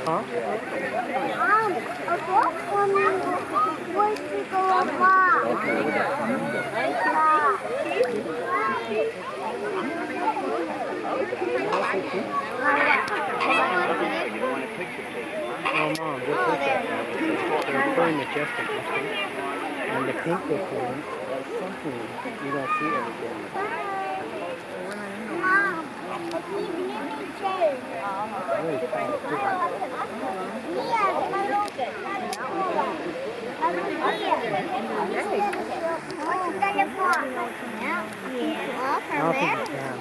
Hả? Ở phố con vui khi cô qua. Oh, Mom, just look at that. They're very majestic, you see? And the pink difference, that's something you don't see everything. Mom, the evening change. Really fast, too. What's the telephone? Yeah. I'll take it down.